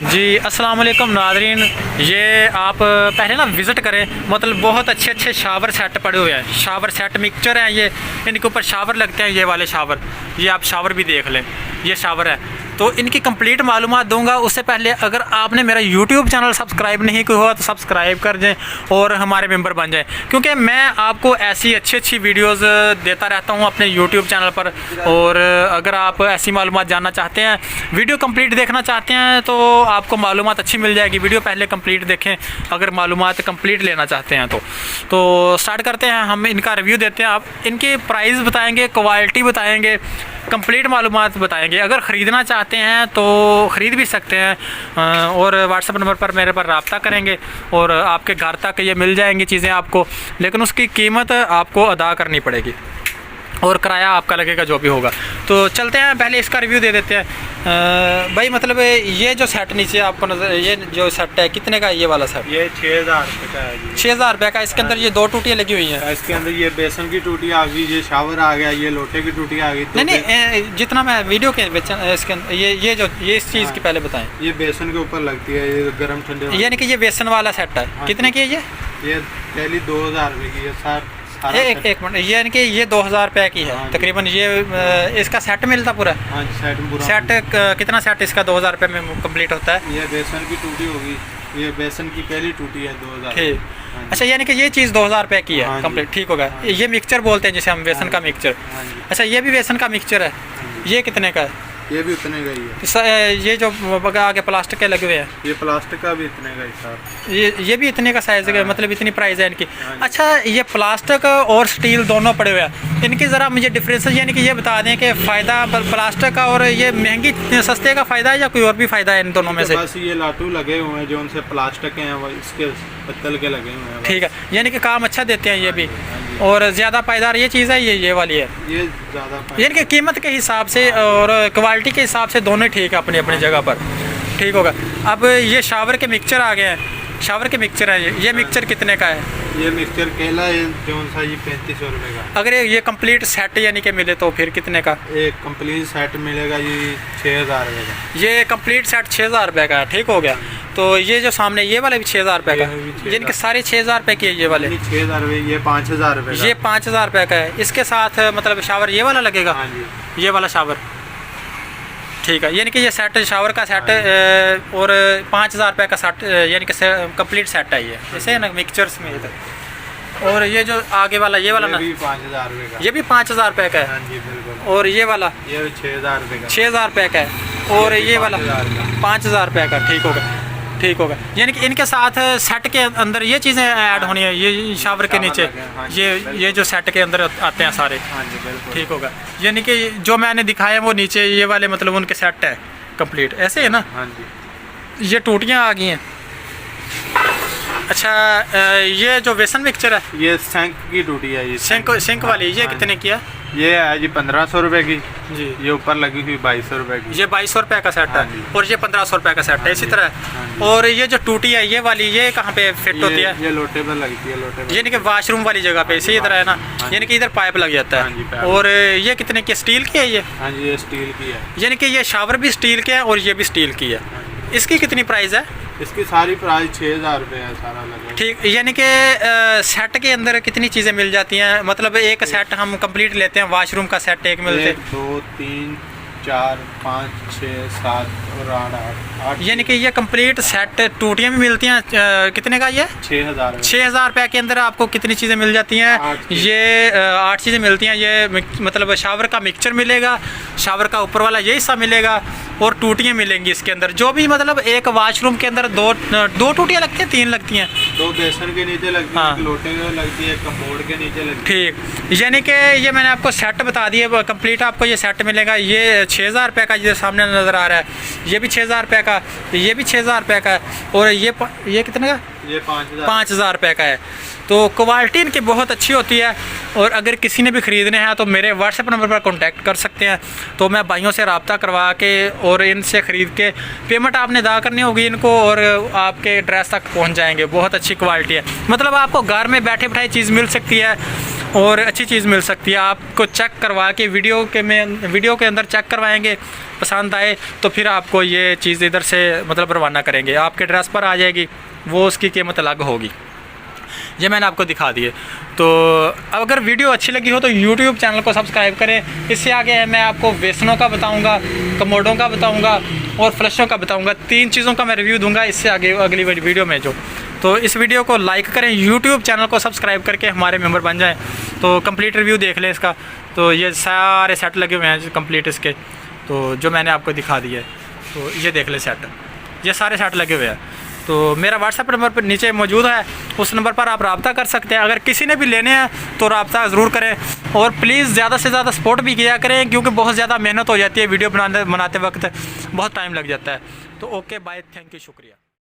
जी अस्सलाम वालेकुम नाज़रीन, ये आप पहले ना विज़िट करें। मतलब बहुत अच्छे अच्छे शावर सेट पड़े हुए हैं, शावर सेट मिक्सचर हैं ये, इनके ऊपर शावर लगते हैं। ये वाले शावर, ये आप शावर भी देख लें, ये शावर है। तो इनकी कंप्लीट मालूमात दूंगा। उससे पहले अगर आपने मेरा यूट्यूब चैनल सब्सक्राइब नहीं किया हुआ तो सब्सक्राइब कर दें और हमारे मेंबर बन जाएं, क्योंकि मैं आपको ऐसी अच्छी अच्छी वीडियोस देता रहता हूं अपने यूट्यूब चैनल पर। और अगर आप ऐसी मालूमात जानना चाहते हैं, वीडियो कंप्लीट देखना चाहते हैं, तो आपको मालूमात अच्छी मिल जाएगी। वीडियो पहले कंप्लीट देखें अगर मालूमात कंप्लीट लेना चाहते हैं तो स्टार्ट करते हैं। हम इनका रिव्यू देते हैं, आप इनकी प्राइस बताएँगे, क्वालिटी बताएँगे, कंप्लीट मालूमात बताएंगे। अगर ख़रीदना चाहते हैं तो ख़रीद भी सकते हैं और व्हाट्सएप नंबर पर मेरे पर रब्ता करेंगे और आपके घर तक ये मिल जाएंगी चीज़ें आपको, लेकिन उसकी कीमत आपको अदा करनी पड़ेगी और किराया आपका लगेगा जो भी होगा। तो चलते हैं, पहले इसका रिव्यू दे देते हैं। भाई मतलब ये जो सेट नीचे आपको नजर, ये जो सेट है कितने का है? ये वाला सेट ये 6000 रुपये का है जी। 6000 रुपये का। इसके अंदर ये 2 टूटियाँ लगी हुई हैं। इसके अंदर ये बेसन की टूटी आ गई, ये शावर आ गया, ये लोटे की टूटी आ गई। नहीं नहीं, जितना मैं वीडियो के इसके अंदर ये इस चीज़ की पहले बताएं। ये बेसन के ऊपर लगती है, ये गर्म ठंडे, यानी कि ये बेसन वाला सेट है। कितने की है ये पहली 2000 रुपये की है। एक मिनट, ये यानी कि ये 2000 रुपये की है तकरीबन। ये इसका सेट मिलता पूरा? हाँ, सेट कितना सेट इसका 2000 रुपये में कंप्लीट होता है? ये बेसन की टूटी होगी, ये बेसन की पहली टूटी है 2000। ठीक, अच्छा यानी कि ये चीज़ 2000 रुपये की है कंप्लीट। ठीक होगा। ये मिक्सचर बोलते हैं जिसे हम, बेसन का मिक्सचर। अच्छा, ये भी बेसन का मिक्सचर है। ये कितने का है? ये भी उतने का ही है। ये जो आगे प्लास्टिक के लगे हुए हैं, ये प्लास्टिक का भी इतने का हिसाब। ये भी इतने का साइज है, मतलब इतनी प्राइस है इनकी। अच्छा, ये प्लास्टिक और स्टील दोनों पड़े हुए हैं, इनकी ज़रा मुझे डिफरेंस यानी कि ये बता दें कि फ़ायदा प्लास्टिक का और ये महंगी सस्ते का फ़ायदा है या कोई और भी फ़ायदा है इन दोनों में से? बस ये लाटू लगे हुए हैं जो उनसे प्लास्टिक के हैं, वो इसके पत्तल के लगे हुए हैं। ठीक है, यानी कि काम अच्छा देते हैं ये भी। और ज़्यादा पायदार ये चीज़ है, ये वाली है। ये ज़्यादा यानी कि कीमत के हिसाब से और क्वालिटी के हिसाब से दोनों ठीक है अपनी अपनी जगह पर। ठीक होगा। अब ये शावर के मिक्सचर आ गए हैं, शावर के मिक्सचर है। ये मिक्सचर कितने का है? ये मिक्सचर केला है जो सा, ये 3500 रुपये का। अगर ये कंप्लीट सेट यानी कि मिले तो फिर कितने का? एक कंप्लीट सेट मिलेगा ये 6000 रुपये का। ये कंप्लीट सेट 6000 रुपये का है। ठीक हो गया। तो ये जो सामने ये वाला भी 6000 रुपये का, यानी कि सारे 6000 रुपये की है ये वाले। 6000 रुपये, ये 5000 रुपये का। ये 5000 रुपये का है। इसके साथ मतलब शावर ये वाला लगेगा? हाँ जी, ये वाला शावर। ठीक है, यानी कि ये सेट शावर का सेट और 5000 रुपये का सेट, यानी कि कंप्लीट सेट है ये, जैसे है ना मिक्सचर्स में इधर। और ये जो आगे वाला ये वाला ना, ये भी 5000 रुपये का। ये भी 5000 रुपये का है। हाँ जी बिल्कुल। और ये वाला ये 6000 रुपये का। 6000 रुपये का है। और ये वाला 5000 रुपये का। ठीक होगा, ठीक होगा। यानी कि इनके साथ सेट के अंदर ये चीज़ें ऐड होनी है, ये शावर के नीचे ये जो सेट के अंदर आते हैं सारे। हाँ जी बिल्कुल। ठीक होगा। यानी कि जो मैंने दिखाया वो नीचे ये वाले मतलब उनके सेट है कंप्लीट, ऐसे है ना? हाँ जी। ये टूटियाँ आ गई हैं। अच्छा, ये जो बेसन मिक्सचर है, ये सिंक की टूटी है। ये सिंक वाली, ये कितने की है? ये है जी 1500 रुपये की जी। ये ऊपर लगी हुई 2200 रुपये की। ये 2200 रुपये का सेट है। हाँ और ये 1500 रुपये का सेट है इसी तरह। और ये जो टूटी है ये वाली, ये कहाँ पे फिट होती है? ये लोटे पर लगती है, लोटे पर। यानी कि वाशरूम वाली जगह पे इसी तरह है ना? यानी कि इधर पाइप लग जाता है। और ये कितने की? स्टील की है ये? हाँ जी, ये स्टील की है। यानी कि ये शावर भी स्टील के है और ये भी स्टील की है। इसकी कितनी प्राइस है? इसकी सारी प्राइस 6000 रुपये है सारा लगा। ठीक, यानी कि सेट के अंदर कितनी चीज़ें मिल जाती हैं? मतलब एक सेट हम कंप्लीट लेते हैं, वाशरूम का सेट एक मिलते हैं। 1 2 3 4 5 6 7 और 8। यानी कि ये कंप्लीट सेट टूटियाँ भी मिलती हैं। कितने का ये? 6000। 6000 रुपये के अंदर आपको कितनी चीज़ें मिल जाती हैं? ये 8 चीज़ें मिलती हैं। ये मतलब शावर का मिक्सचर मिलेगा, शावर का ऊपर वाला ये हिस्सा मिलेगा और टूटियाँ मिलेंगी इसके अंदर। जो भी मतलब एक वाशरूम के अंदर दो टूटियाँ लगती हैं, 3 लगती हैं? 2 बेसन के नीचे लगती है, हाँ। 1 लोटे के लगती है, 1 कमोड के नीचे लगती है। ठीक, यानी कि ये मैंने आपको सेट बता दिए कंप्लीट। आपको ये सेट मिलेगा। ये 6000 रुपये का जो सामने नज़र आ रहा है, ये भी 6000 रुपये का, ये भी 6000 रुपये का है। और ये कितने का? ये 5000 रुपये का है। तो क्वालिटी इनकी बहुत अच्छी होती है। और अगर किसी ने भी ख़रीदने हैं तो मेरे व्हाट्सएप नंबर पर कांटेक्ट कर सकते हैं। तो मैं भाइयों से रब्ता करवा के और इनसे ख़रीद के पेमेंट आपने अदा करनी होगी इनको और आपके एड्रेस तक पहुंच जाएंगे। बहुत अच्छी क्वालिटी है, मतलब आपको घर में बैठे बैठाए चीज़ मिल सकती है। और अच्छी चीज़ मिल सकती है। आपको चेक करवा के वीडियो के अंदर चेक करवाएंगे, पसंद आए तो फिर आपको ये चीज़ इधर से मतलब रवाना करेंगे, आपके एड्रेस पर आ जाएगी, वो उसकी कीमत अलग होगी। ये मैंने आपको दिखा दिए। तो अगर वीडियो अच्छी लगी हो तो यूट्यूब चैनल को सब्सक्राइब करें। इससे आगे मैं आपको वेसनों का बताऊंगा, कमोडों का बताऊंगा और फ्लशों का बताऊंगा। 3 चीज़ों का मैं रिव्यू दूंगा इससे आगे अगली वीडियो में जो। तो इस वीडियो को लाइक करें, यूट्यूब चैनल को सब्सक्राइब करके हमारे मेंबर बन जाएं। तो कंप्लीट रिव्यू देख लें इसका। तो ये सारे सेट लगे हुए हैं कंप्लीट इसके, तो जो मैंने आपको दिखा दिया है, तो ये देख लें सेट, ये सारे सेट लगे हुए हैं। तो मेरा व्हाट्सएप नंबर पर नीचे मौजूद है, उस नंबर पर आप रब्ता कर सकते हैं। अगर किसी ने भी लेने हैं तो रब्ता ज़रूर करें और प्लीज़ ज़्यादा से ज़्यादा सपोर्ट भी किया करें, क्योंकि बहुत ज़्यादा मेहनत हो जाती है वीडियो बनाते वक्त, बहुत टाइम लग जाता है। तो ओके बाय, थैंक यू, शुक्रिया।